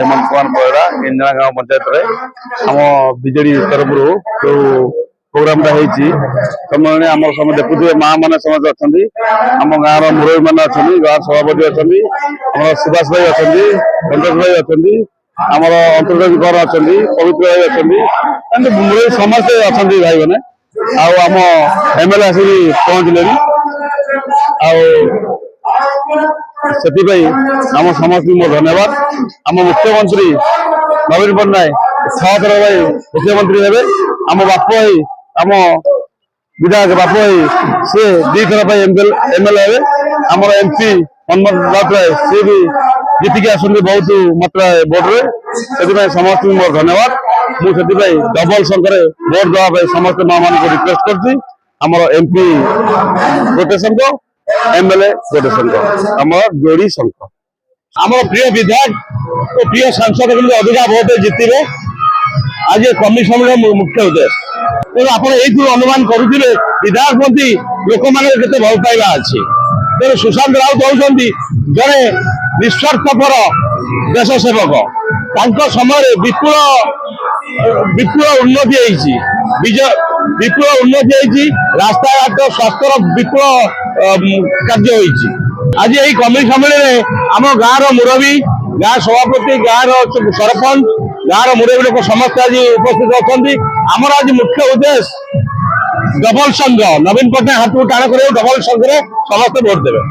हेमंत कुमार बेहरा इंजना गांव पंचायत आम बीजेडी तरफ जो प्रोग्राम समय आम समय देखुए माँ मैंने समझ अच्छा आम गाँव मुरबी मैंने अच्छा गाँव सभापति अच्छा सुभाष भाई अच्छा संतोष भाई अच्छा आमर अंतर्जाती कर अच्छा पवित्र भाई अच्छा मुरबी समस्ते अच्छा भाई मैंने आम एमएलए आसिक पहुंचले आम समस्त मो धन्यवाद। आम मुख्यमंत्री नवीन पट्टनायक 6 थर भाई मुख्यमंत्री हे आम बाप भाई आम विधायक बाप भाई सी 2 थर एमएलए हे आम एमपी मनमोहन राय सी भी जीतिक आस बहुत मात्रा भोट्रे से समस्त मोर धन्यवाद। मुझे डबल संख्या भोट देवाई समस्त माँ मान रिक्वेस्ट कर एमपी गोटे संघ एमएलए गोटे संघ आम जोड़ी संघ आम प्रिय विधायक और प्रिय सांसद अधिका भोट जितने आज कमिशन मुख्य उद्देश्य तेज आप अनुमान करुले विधायक मंत्री लोक मान भल पाइबा अच्छी तेज सुशांत राउत होती जड़े निस्वार्थपर देश सेवक समय विपुल उन्नति विपुल उन्नति रास्ता घाट स्वास्थ्य विपुल कार्य आज यही कमिटी सम्मेलन आम गाँव मुरबी गाँ सभापति गाँव सरपंच गाँव मुरबी लोक समस्त आज उपस्थित अच्छा आमर आज मुख्य उद्देश्य डबल संघ नवीन पट्टनायक हाथ को टाण कर डबल संघ समस्त भोट देवे।